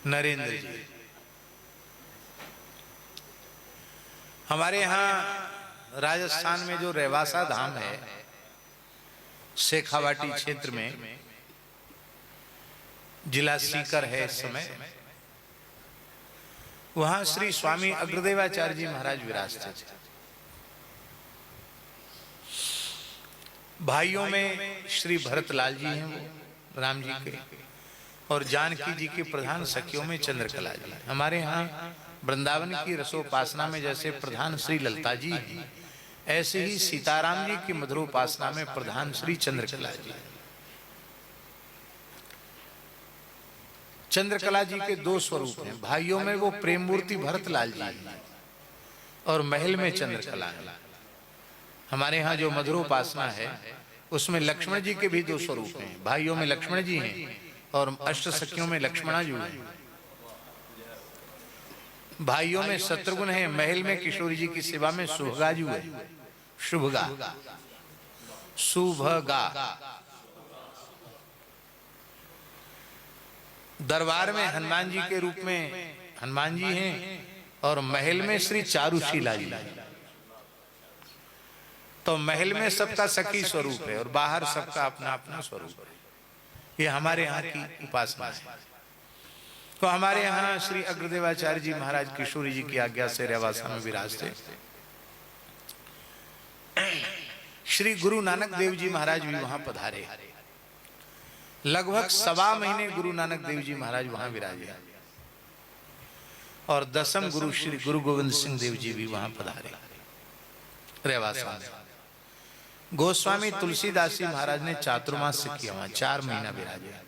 नरेंद्र जी। हमारे यहाँ राजस्थान में जो रेवासा धाम है, शेखावाटी क्षेत्र में, जिला सीकर है इस समय, वहां श्री स्वामी अग्रदेवाचार्य जी महाराज विराजते थे। भाइयों में श्री भरतलाल जी हैं, वो राम जी के, और जानकी जी के प्रधान सखियों में चंद्रकला जी। हमारे यहाँ वृंदावन की रसोपासना में जैसे प्रधान श्री ललता जी हैं, ऐसे ही सीताराम जी की मधुरोपासना में प्रधान श्री चंद्रकला जी। चंद्रकला जी के दो स्वरूप हैं, भाइयों में वो प्रेम मूर्ति भरतलाल जी हैं और महल में चंद्रकला है। हमारे यहाँ जो मधुरोपासना है उसमें लक्ष्मण जी के भी दो स्वरूप हैं, भाइयों में लक्ष्मण जी हैं और अष्ट सखियों में लक्ष्मणा जी हैं। भाइयों में शत्रुघ्न है, महल में किशोरी जी की सेवा में सुभगा जी है, शुभगा सुभगा। दरबार में हनुमान जी के रूप में हनुमान जी हैं और महल में श्री चारुशीला जी। तो महल में सबका सखी स्वरूप है और बाहर सबका अपना अपना स्वरूप है। ये हमारे यहाँ की उपासना है। तो हमारे यहाँ श्री अग्रदेवाचार्य जी महाराज किशोरी जी की आज्ञा से रेवासा में विराजते। श्री गुरु नानक देव जी महाराज भी वहां पधारे। लगभग 1.25 महीने गुरु नानक देव जी महाराज वहां विराजे और 10म गुरु श्री गुरु गोविंद सिंह देव जी भी वहां पधारे रेवासा में। गोस्वामी तुलसीदास जी महाराज ने चातुर्मास किया, वहां 4 महीना विराजे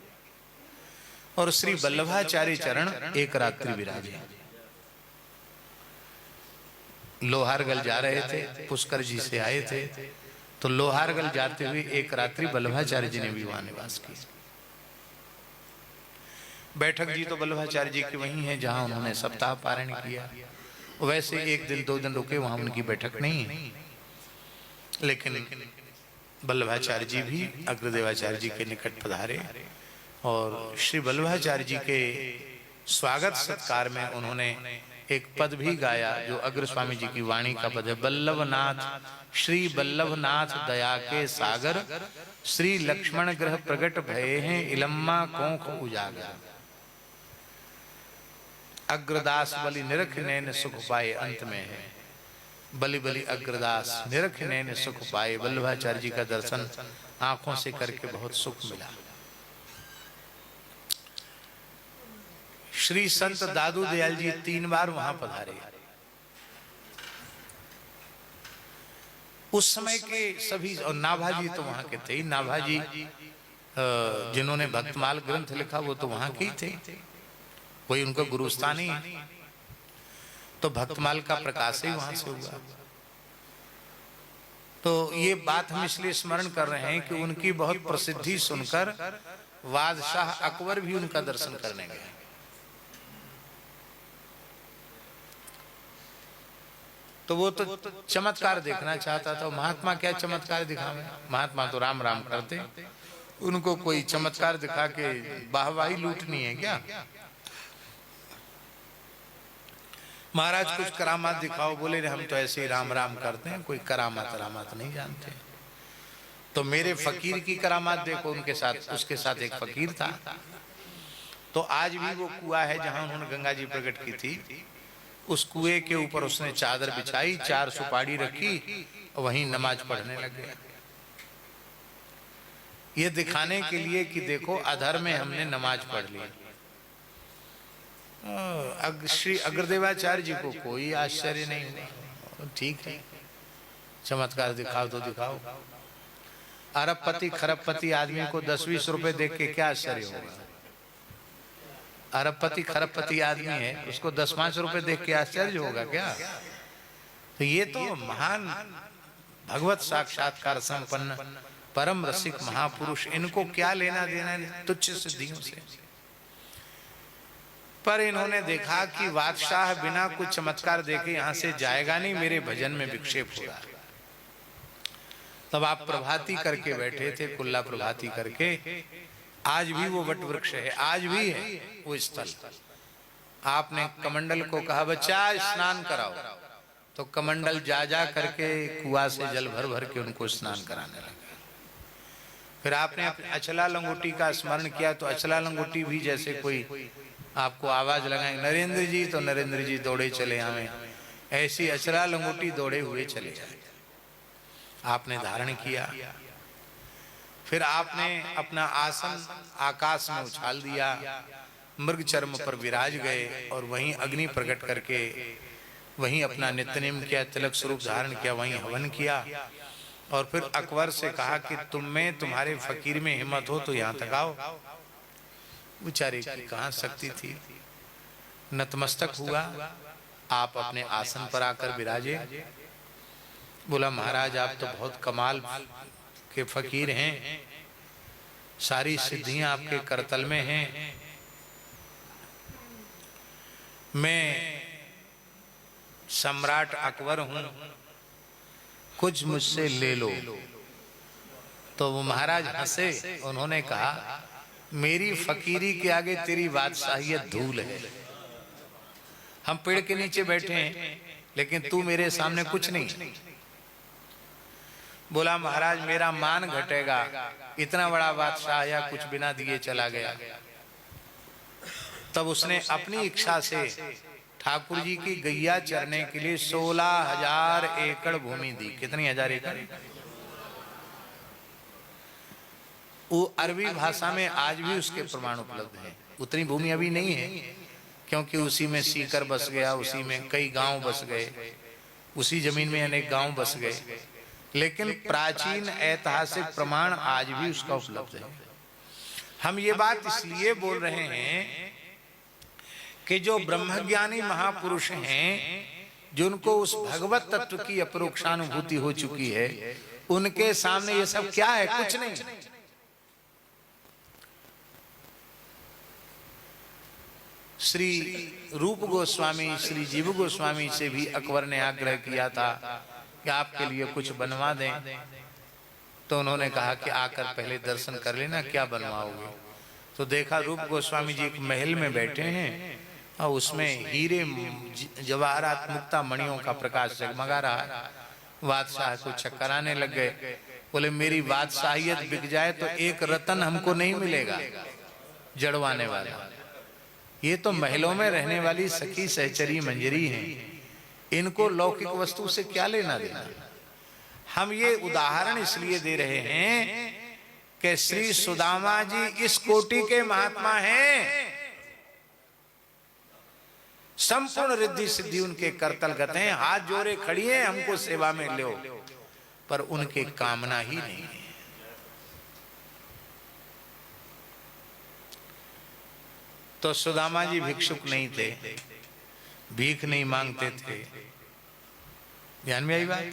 और श्री वल्लभाचार्य चरण 1 रात्रि विराजे। लोहारगल जा रहे थे, पुष्कर जी से आए थे, तो लोहारगल जाते हुए 1 रात्रि वल्लभाचार्य जी ने भी वहां निवास किया। बैठक जी तो वल्लभाचार्य जी की वही है जहां उन्होंने सप्ताह पारायण किया। वैसे 1 दिन 2 दिन रुके, वहां उनकी बैठक नहीं है, लेकिन वल्लभाचार्य जी भी अग्रदेवाचार्य जी के निकट पधारे और श्री वल्लभाचार्य जी के स्वागत सत्कार में उन्होंने एक पद भी गाया जो अग्र स्वामी जी की वाणी का पद है। वल्लभनाथ श्री वल्लभनाथ दया के सागर, श्री लक्ष्मण ग्रह प्रगट भये हैं, इलम्मा कोख उजागर। अग्रदास बलि निरख नैन सुख पाए, अंत में है बलि बलि अग्रदास निरख नैन सुख पाए। वल्लभाचार्य जी का दर्शन आंखों से करके बहुत सुख मिला। श्री संत दादू दयाल जी 3 बार वहां पधारे। उस समय के सभी, और नाभाजी तो वहां के थे। नाभाजी जिन्होंने भक्तमाल ग्रंथ लिखा वो तो वहां के ही थे, वही उनका गुरुस्थान ही है। तो भक्तमाल का प्रकाश ही वहां से हुआ। तो ये बात हम इसलिए स्मरण कर रहे हैं कि उनकी बहुत प्रसिद्धि सुनकर बादशाह अकबर भी उनका दर्शन करने गए। तो वो तो चमत्कार देखना चाहता था। महात्मा क्या चमत्कार दिखावे? महात्मा तो राम राम करते, उनको कोई चमत्कार दिखा के वाहवाही लूटनी है क्या? महाराज कुछ करामात दिखाओ। बोले हम तो ऐसे ही राम राम करते हैं, कोई करामात नहीं जानते। तो मेरे फकीर की करामात देखो। उनके साथ, उसके साथ एक फकीर था। तो आज भी वो कुआं है जहां उन्होंने गंगा जी प्रकट की थी, उस कुएं के ऊपर उसने चादर बिछाई, 4 सुपारी रखी, वहीं नमाज पढ़ने लग गया। ये दिखाने के लिए कि देखो अधर में हमने नमाज पढ़ ली। श्री अग्रदेवाचार्य जी को कोई आश्चर्य नहीं हुआ। ठीक है, चमत्कार दिखाओ तो दिखाओ। अरबपति खरबपति आदमी को 10-20 रुपए देख के क्या आश्चर्य होगा? अरबपति खरबपति आदमी है, उसको 10-5 रुपए देख के आश्चर्य होगा क्या? तो ये तो महान भगवत साक्षात्कार संपन्न परम रसिक महापुरुष, इनको क्या लेना देना तुच्छ सिद्धियों से। पर इन्होंने देखा कि बादशाह बिना कुछ चमत्कार देखे यहाँ से जाएगा नहीं, मेरे भजन में विक्षेप होगा। तब आप प्रभाती करके बैठे थे, कुल्ला प्रभाती करके। आज भी वो वट वृक्ष है, आज भी है वो स्थल। आपने कमंडल को कहा बच्चा स्नान कराओ, तो कमंडल जा जा करके कुआं से जल भर भर के उनको स्नान कराने लगा। फिर आपने अचला लंगोटी का स्मरण किया, तो अचला लंगोटी भी जैसे कोई आपको आवाज लगाए नरेंद्र जी, तो नरेंद्र जी दौड़े चले आवे, ऐसी अचला लंगोटी दौड़े हुए चले जाए। आपने धारण किया। फिर आपने अपना आसन आकाश में उछाल दिया, मृग चर्म पर विराज गए और वहीं अग्नि प्रकट करके वहीं अपना नित्यनेम किया, तिलक स्वरूप धारण किया, वहीं हवन किया। और फिर अकबर से कहा कि तुम में तुम्हारे फकीर में हिम्मत हो तो यहाँ तक आओ। बेचारे की कहाँ शक्ति थी, नतमस्तक हुआ। आप अपने आसन पर आकर विराजे। बोला महाराज आप तो बहुत कमाल के फकीर हैं, सारी सिद्धियां आपके करतल में हैं, मैं सम्राट अकबर हूं, कुछ मुझसे ले लो। तो वो महाराज हंसे, उन्होंने कहा मेरी फकीरी के आगे तेरी बादशाहियत धूल है। हम पेड़ के नीचे बैठे हैं लेकिन तू मेरे सामने कुछ नहीं। बोला महाराज मेरा मान घटेगा, इतना बड़ा बादशाह या कुछ बिना दिए चला गया। तब उसने अपनी इच्छा से ठाकुर जी की गैया चरने के लिए 16,000 एकड़ भूमि दी। कितनी हजार एकड़? वो अरबी भाषा में आज भी उसके प्रमाण उपलब्ध हैं। उतनी भूमि अभी नहीं है, क्योंकि उसी में सीकर बस गया, उसी में कई गांव बस गए, उसी जमीन में अनेक गांव बस गए, लेकिन प्राचीन ऐतिहासिक प्रमाण आज भी उसका उपलब्ध है। हम ये बात इसलिए बोल रहे हैं कि जो ब्रह्मज्ञानी महापुरुष हैं, जिनको उस भगवत तत्व की अपरोक्षानुभूति हो चुकी है, उनके सामने ये सब क्या है? कुछ नहीं। श्री रूप गोस्वामी, श्री जीव गोस्वामी से भी अकबर ने आग्रह किया था कि आपके लिए कुछ बनवा दें। तो उन्होंने कहा कि आकर पहले दर्शन कर लेना, क्या बनवाओगे? तो देखा रूप गोस्वामी जी एक महल में बैठे हैं और उसमें हीरे जवाहरात मुक्ता मणियों का प्रकाश जगमगा रहा है। बादशाह को चक्कर आने लग गए। बोले मेरी बादशाहियत बिक जाए तो एक रतन हमको नहीं मिलेगा जड़वाने वाला। ये तो महलों में रहने वाली सखी सहचरी मंजरी हैं, इनको लौकिक वस्तु से क्या लेना देना। हम ये उदाहरण इसलिए दे रहे हैं कि श्री सुदामा जी इस कोटि के महात्मा हैं। संपूर्ण रिद्धि सिद्धि उनके करतलगत हैं, हाथ जोड़े खड़ी हैं हमको सेवा में लो, पर उनके कामना ही नहीं है। तो सुदामा जी भिक्षुक नहीं थे, भीख नहीं मांगते थे। ध्यान में आई बात?